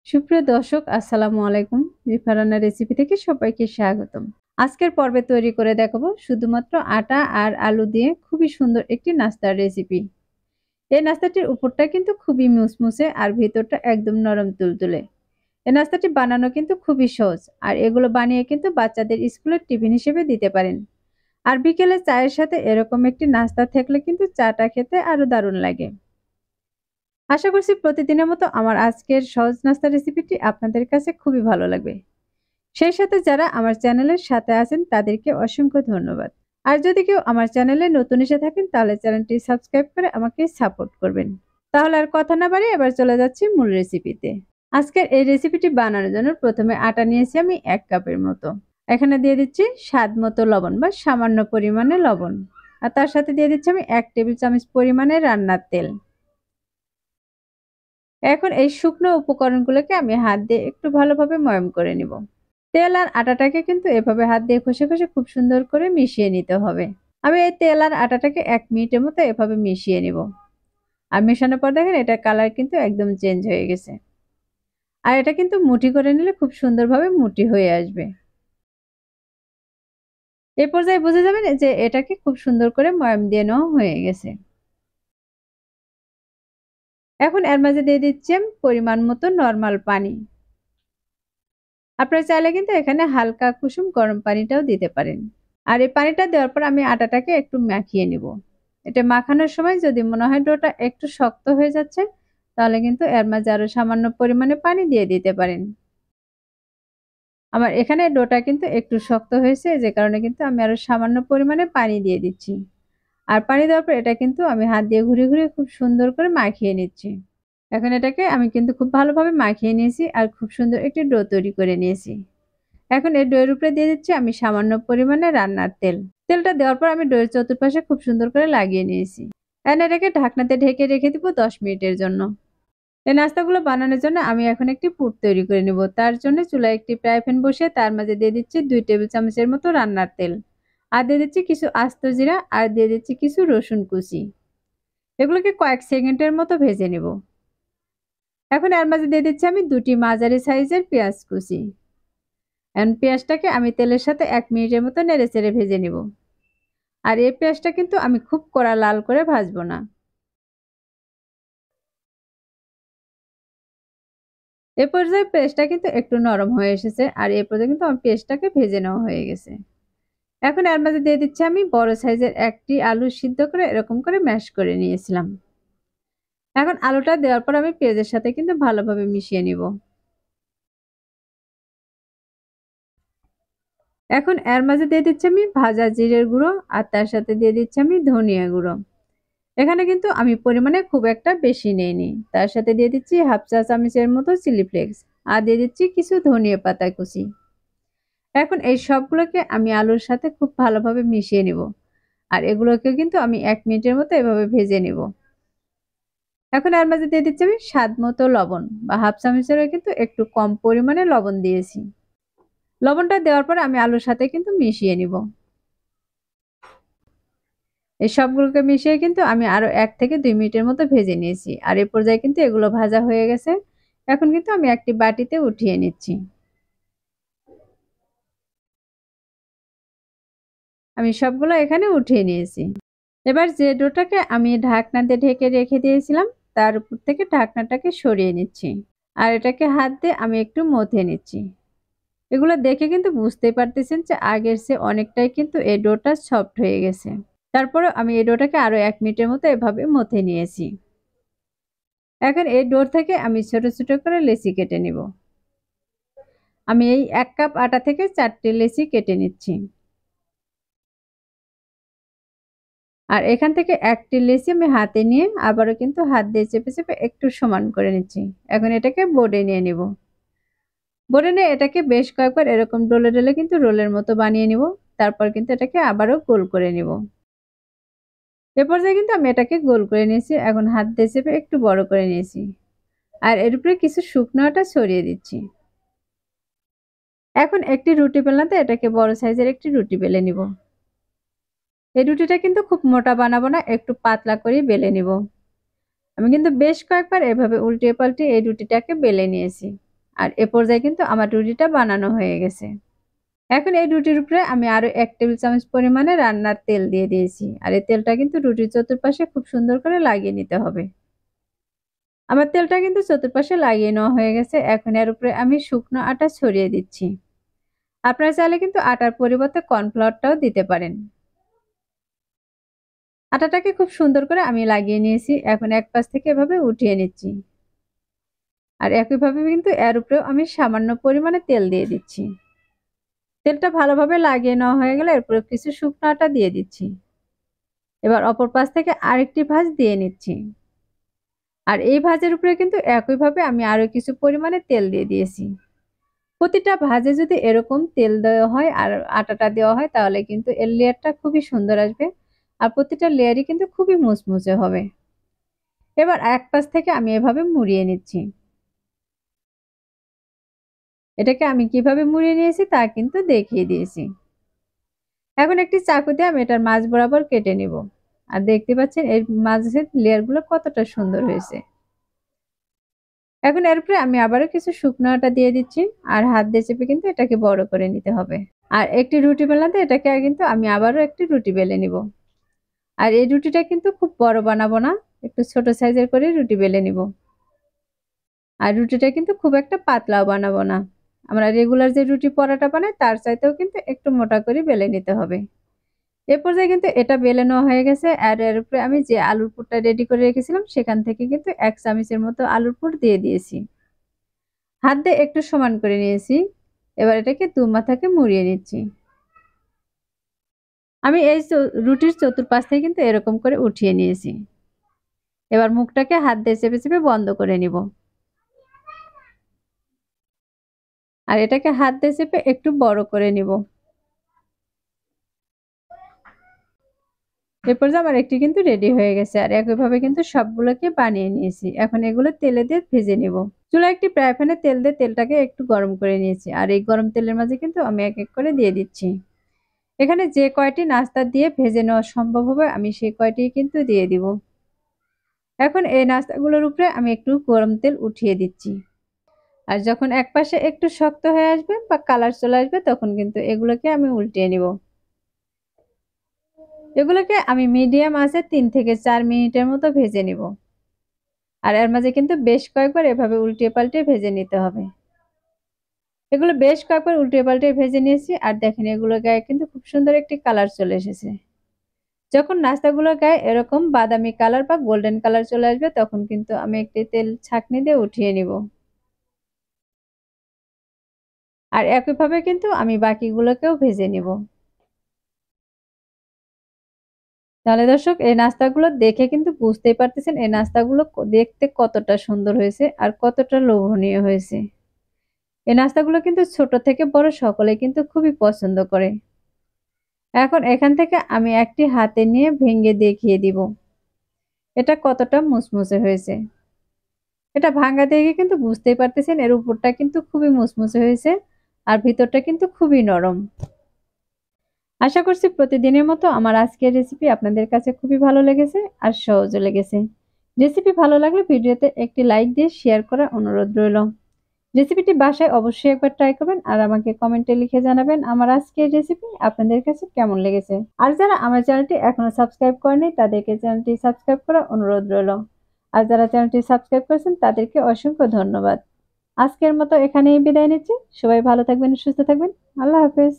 সুপ্রিয় দর্শক আসসালামু আলাইকুম। রিফা রান্নার রেসিপি থেকে সবাইকে স্বাগতম। আজকের পর্বে তৈরি করে দেখাবো শুধুমাত্র আটা আর আলু দিয়ে খুবই সুন্দর একটি নাস্তার রেসিপি। এই নাস্তাটির উপরটা কিন্তু খুবই মুসমুসে আর ভেতরটা একদম নরম তুলতুলে। এই নাস্তাটি বানানো কিন্তু খুবই সহজ আর এগুলো বানিয়ে কিন্তু বাচ্চাদের স্কুলের টিফিন হিসেবে দিতে পারেন। আর বিকেলে চায়ের সাথে এরকম একটি নাস্তা থাকলে কিন্তু চাটা খেতে আরো দারুণ লাগে। আশা করছি প্রতিদিনের মতো আমার আজকের সহজ নাস্তা রেসিপিটি আপনাদের কাছে খুবই ভালো লাগবে। সেই সাথে যারা আমার চ্যানেলের সাথে আছেন তাদেরকে অসংখ্য ধন্যবাদ। আর যদি কেউ আমার চ্যানেলে নতুন এসে থাকেন তাহলে চ্যানেলটি সাবস্ক্রাইব করে আমাকে সাপোর্ট করবেন। তাহলে আর কথা না বাড়িয়ে এবার চলে যাচ্ছি মূল রেসিপিতে। আজকের এই রেসিপিটি বানানোর জন্য প্রথমে আটা নিয়েছি আমি 1 কাপের মতো। এখানে দিয়ে দিচ্ছি স্বাদ মতো লবণ বা সামান্য পরিমাণে লবণ। আর তার সাথে দিয়ে দিচ্ছি আমি 1 টেবিল চামচ পরিমাণে রান্নার তেল। এখন এই শুকনো উপকরণগুলোকে আমি হাত দিয়ে একটু ভালোভাবে ময়াম করে নিব। তেল আর আটাটাকে কিন্তু এভাবে হাত দিয়ে ঘষে ঘষে খুব সুন্দর করে মিশিয়ে নিতে হবে। আমি এই তেল আর আটাটাকে 1 মিনিটের মতো এভাবে মিশিয়ে নিব। আর মেশানোর পর দেখেন এটার কালার কিন্তু একদম চেঞ্জ হয়ে গেছে। আর এটা কিন্তু মুঠি করে নিলে খুব সুন্দরভাবে মুঠি হয়ে আসবে। এই পর্যায়ে বুঝে যাবেন যে এটাকে খুব সুন্দর করে ময়াম দিয়ে নেওয়া হয়ে গেছে। এখন এর মাঝে দিয়ে দিচ্ছি পরিমাণ মতো নরমাল পানি। আপনারা চাইলে কিন্তু এখানে হালকা কুসুম গরম পানিটাও দিতে পারেন। আর এই পানিটা দেওয়ার পর আমি আটাটাকে একটু মাখিয়ে নিব। এটা মাখানোর সময় যদি মনে হয় ডোটা একটু শক্ত হয়ে যাচ্ছে তাহলে কিন্তু এর মাঝে আরো সামান্য পরিমাণে পানি দিয়ে দিতে পারেন। আমার এখানে ডোটা কিন্তু একটু শক্ত হয়েছে যে কারণে কিন্তু আমি আরো সামান্য পরিমাণে পানি দিয়ে দিচ্ছি। আর পানি দেওয়ার পর এটা কিন্তু আমি হাত দিয়ে ঘুরিয়ে ঘুরিয়ে খুব সুন্দর করে মাখিয়ে নিচ্ছি। এখন এটাকে আমি কিন্তু খুব ভালোভাবে মাখিয়ে নিয়েছি আর খুব সুন্দর একটি ডো তৈরি করে নিয়েছি। এখন এই ডোয়ের উপরে দিয়ে দিচ্ছি আমি সামান্য পরিমাণে রান্নার তেল। তেলটা দেওয়ার পর আমি ডোয়ের চতুর্পাশে খুব সুন্দর করে লাগিয়ে নিয়েছি। এখন এটাকে ঢাকনাতে ঢেকে রেখে দিব 10 মিনিটের জন্য। এই নাস্তাগুলো বানানোর জন্য আমি এখন একটি পুর তৈরি করে নিব। তার জন্য চুলায় একটি ফ্রাই প্যান বসিয়ে তার মাঝে দিয়ে দিচ্ছি 2 টেবিল চামচের মতো রান্নার তেল। আর দিয়ে দিচ্ছি কিছু আস্ত জিরা আর দিয়ে দিচ্ছি কিছু রসুন কুচি। এগুলোকে কয়েক সেকেন্ডের মতো ভেজে নিব। এখন এর মাঝে দিয়ে দিচ্ছি আমি 2টি মাঝারি সাইজের পেঁয়াজ কুচি। এখন পেঁয়াজটাকে আমি তেলের সাথে 1 মিনিটের মতো নেড়েচেড়ে ভেজে নিব। আর এই পেঁয়াজটা কিন্তু আমি খুব কড়া লাল করে ভাজবো না। এ পর্যায়ে পেঁয়াজটা কিন্তু একটু নরম হয়ে এসেছে আর এই পর্যায়ে কিন্তু আমার পেঁয়াজটাকে ভেজে নেওয়া হয়ে গেছে। এখন এর মাঝে দিয়ে দিচ্ছি আমি বড় সাইজের একটি আলু সিদ্ধ করে এরকম করে ম্যাশ করে নিয়েছিলাম। এখন আলুটা দেওয়ার পর আমি পেঁয়াজের সাথে কিন্তু ভালোভাবে মিশিয়ে নিব। এখন এর মাঝে দিয়ে দিচ্ছি আমি ভাজা জিরের গুঁড়ো আর তার সাথে দিয়ে দিচ্ছি আমি ধনিয়া গুঁড়ো। এখানে কিন্তু আমি পরিমাণে খুব একটা বেশি নেইনি। তার সাথে দিয়ে দিচ্ছি হাফ চা চামচের মতো চিলি ফ্লেক্স আর দিয়ে দিচ্ছি কিছু ধনিয়া পাতা কুচি। এখন এই সবগুলোকে আমি আলুর সাথে খুব ভালোভাবে মিশিয়ে নিব। আর এগুলোকে কিন্তু আমি 1 মিনিটের মতো এভাবে ভেজে নিব। এখন এর মাঝে দিয়ে দিচ্ছি আমি স্বাদ মতো লবণ বা হাফ চামচেরও কিন্তু একটু কম পরিমাণে লবণ দিয়েছি। লবণটা দেওয়ার পর আমি আলুর সাথে কিন্তু মিশিয়ে নিব। এই সবগুলোকে মিশিয়ে কিন্তু আমি আরো 1 থেকে 2 মিনিটের মতো ভেজে নিয়েছি। আর এই পর্যায়ে কিন্তু এগুলো ভাজা হয়ে গেছে। এখন কিন্তু আমি একটি বাটিতে উঠিয়ে নিচ্ছি। আমি সবগুলো এখানে উঠিয়ে নিয়েছি। এবার যে ডোটাকে আমি ঢাকনা দিয়ে ঢেকে রেখে দিয়েছিলাম তার উপর থেকে ঢাকনাটাকে সরিয়ে নিচ্ছি। আর এটাকে হাত দিয়ে আমি একটু মথে নিচ্ছি। এগুলো দেখে কিন্তু বুঝতেই পারতেছেন যে আগের চেয়ে অনেকটাই কিন্তু এই ডোটা সফট হয়ে গেছে। তারপরে আমি এই ডোটাকে আরো 1 মিনিটের মতো এভাবে মথে নিয়েছি। এখন এই ডো থেকে আমি ছোট ছোট করে লেচি কেটে নিব। আমি এই 1 কাপ আটা থেকে 4টে লেচি কেটে নিচ্ছি। আর এখান থেকে 1টি লেচি আমি হাতে নিয়ে আবারও কিন্তু হাত দিয়ে চেপে চেপে একটু সমান করে নিচ্ছি। এখন এটাকে বোর্ডে নিয়ে নিব। বোর্ডে নিয়ে এটাকে বেশ কয়েকবার এরকম ডলে ডলে কিন্তু রোলের মতো বানিয়ে নিব। তারপর কিন্তু এটাকে আবারও গোল করে নিব। এ পর্যায়ে কিন্তু আমি এটাকে গোল করে নিয়েছি। এখন হাত দিয়ে চেপে একটু বড় করে নিয়েছি। আর এর উপরে কিছু শুকনো আটা ছড়িয়ে দিচ্ছি। এখন একটি রুটি বেলনাতে এটাকে বড় সাইজের একটি রুটি বেলে নিব। এই রুটিটা কিন্তু খুব মোটা বানাবো না, একটু পাতলা করেই বেলে নিব। আমি কিন্তু বেশ কয়েকবার এভাবে উল্টিয়ে পাল্টে এই রুটিটাকে বেলে নিয়েছি। আর এ পর্যায়ে কিন্তু আমার রুটিটা বানানো হয়ে গেছে। এখন এই রুটির উপরে আমি আরো ১ টেবিল চামচ পরিমাণে রান্নার তেল দিয়ে দিয়েছি। আর এই তেলটা কিন্তু রুটির চতুর্পাশে খুব সুন্দর করে লাগিয়ে নিতে হবে। আমার তেলটা কিন্তু চতুর্পাশে লাগিয়ে নেওয়া হয়ে গেছে। এখন এর উপরে আমি শুকনো আটা ছড়িয়ে দিচ্ছি। আপনারা চাইলে কিন্তু আটার পরিবর্তে কর্নফ্লাওয়ারটাও দিতে পারেন। আটাটাকে খুব সুন্দর করে আমি লাগিয়ে নিয়েছি। এখন এক পাশ থেকে এভাবে উঠিয়ে নিচ্ছি। আর একইভাবে কিন্তু এর উপরেও আমি সামান্য পরিমাণে তেল দিয়ে দিচ্ছি। তেলটা ভালোভাবে লাগিয়ে নেওয়া হয়ে গেলে এরপরে কিছু শুকনো আটা দিয়ে দিচ্ছি। এবার অপর পাশ থেকে আরেকটি ভাঁজ দিয়ে নিচ্ছি। আর এই ভাঁজের উপরে কিন্তু একইভাবে আমি আরো কিছু পরিমাণে তেল দিয়ে দিয়েছি। প্রতিটা ভাঁজে যদি এরকম তেল দেওয়া হয় আর আটাটা দেওয়া হয় তাহলে কিন্তু এর লেয়ারটা খুবই সুন্দর আসবে। আর প্রতিটা লেয়ারই কিন্তু খুবই মুচমুচে হবে। এবার এক পাশ থেকে আমি এভাবে মুড়িয়ে নিচ্ছি। এটাকে আমি কিভাবে মুড়িয়ে নিয়েছি তা কিন্তু দেখিয়ে দিয়েছি। এখন একটি চাকু দিয়ে আমি এটার মাঝ বরাবর কেটে নিব। আর দেখতে পাচ্ছেন এর মাঝের লেয়ারগুলো কতটা সুন্দর হয়েছে। এখন এর উপরে আমি আবারও কিছু শুকনো আটা দিয়ে দিচ্ছি। আর হাত দিয়ে চেপে কিন্তু এটাকে বড় করে নিতে হবে। আর একটি রুটি বেলাতে এটাকে কিন্তু আমি আবারও একটি রুটি বেলে নিব। আর এই রুটিটা কিন্তু খুব বড় বানাবো না, একটু ছোট সাইজের করে রুটি বেলে নিব। আর রুটিটা কিন্তু খুব একটা পাতলাও বানাবো না। আমরা রেগুলার যে রুটি পরাটা বানাই তার চাইতেও কিন্তু একটু মোটা করে বেলে নিতে হবে। এ পর্যায়ে কিন্তু এটা বেলে নেওয়া হয়ে গেছে। আর এর উপরে আমি যে আলুর পুরটা রেডি করে রেখেছিলাম সেখান থেকে কিন্তু ১ চামচের মতো আলুর পুর দিয়ে দিয়েছি। হাত দিয়ে একটু সমান করে নিয়েছি। এবার এটাকে ২ মাথাকে মুড়িয়ে নিচ্ছি। আমি এই রুটির চতুর্পাশ থেকে কিন্তু এরকম করে উঠিয়ে নিয়েছি। এবার মুখটাকে হাত দিয়ে চেপে চেপে বন্ধ করে নিব। আর এটাকে হাত দিয়ে চেপে একটু বড় করে নিব। এরপর যে আমার একটি কিন্তু রেডি হয়ে গেছে। আর একইভাবে কিন্তু সবগুলোকে বানিয়ে নিয়েছি। এখন এগুলো তেলে দিয়ে ভেজে নিব। চুলায় একটি ফ্রাই প্যানে তেল দিয়ে তেলটাকে একটু গরম করে নিয়েছি। আর এই গরম তেলের মাঝে কিন্তু আমি এক এক করে দিয়ে দিচ্ছি। এখানে যে কয়টি নাস্তা দিয়ে ভেজে নেওয়া সম্ভব হবে আমি সেই কয়টি কিন্তু দিয়ে দিব। এখন এই নাস্তাগুলোর উপরে আমি একটু গরম তেল উঠিয়ে দিচ্ছি। আর যখন এক পাশে একটু শক্ত হয়ে আসবে বা কালার চলে আসবে তখন কিন্তু এগুলোকে আমি উল্টিয়ে নিব। এগুলোকে আমি মিডিয়াম আঁচে ৩ থেকে ৪ মিনিটের মতো ভেজে নিব। আর এর মাঝে কিন্তু বেশ কয়েকবার এভাবে উল্টিয়ে পাল্টিয়ে ভেজে নিতে হবে। এগুলো বেশ কয়েকবার উল্টিয়ে পাল্টিয়ে ভেজে নিয়েছি। আর দেখেন এগুলোর গায়ে কিন্তু খুব সুন্দর একটি কালার চলে এসেছে। যখন নাস্তাগুলোর গায়ে এরকম বাদামি কালার বা গোল্ডেন কালার চলে আসবে তখন কিন্তু আমি একটি তেল ছাঁকনি দিয়ে উঠিয়ে নিব। আর একইভাবে কিন্তু আমি বাকিগুলোকেও ভেজে নিব। তাহলে দর্শক এই নাস্তাগুলো দেখে কিন্তু বুঝতেই পারতেছেন এই নাস্তাগুলো দেখতে কতটা সুন্দর হয়েছে আর কতটা লোভনীয় হয়েছে। এই নাস্তাগুলো কিন্তু ছোট থেকে বড় সকলেই কিন্তু খুবই পছন্দ করে। এখন এখান থেকে আমি একটি হাতে নিয়ে ভেঙে দেখিয়ে দিব এটা কতটা মুচমুচে হয়েছে। এটা ভাঙা দেখে কিন্তু বুঝতেই পারতেছেন এর উপরটা কিন্তু খুবই মুচমুচে হয়েছে আর ভিতরটা কিন্তু খুবই নরম। আশা করছি প্রতিদিনের মতো আমার আজকের রেসিপি আপনাদের কাছে খুবই ভালো লেগেছে আর সহজও লেগেছে। রেসিপি ভালো লাগলে ভিডিওতে একটি লাইক দিয়ে শেয়ার করার অনুরোধ রইল। রেসিপিটি বাসায় অবশ্যই একবার ট্রাই করবেন আর আমাকে কমেন্টে লিখে জানাবেন আমার আজকের রেসিপি আপনাদের কাছে কেমন লেগেছে। আর যারা আমার চ্যানেলটি এখনো সাবস্ক্রাইব করেনি তাদেরকে চ্যানেলটি সাবস্ক্রাইব করার অনুরোধ রইল। আর যারা চ্যানেলটি সাবস্ক্রাইব করেছেন তাদেরকে অসংখ্য ধন্যবাদ। আজকের মতো এখানেই বিদায় নিচ্ছি। সবাই ভালো থাকবেন, সুস্থ থাকবেন। আল্লাহ হাফেজ।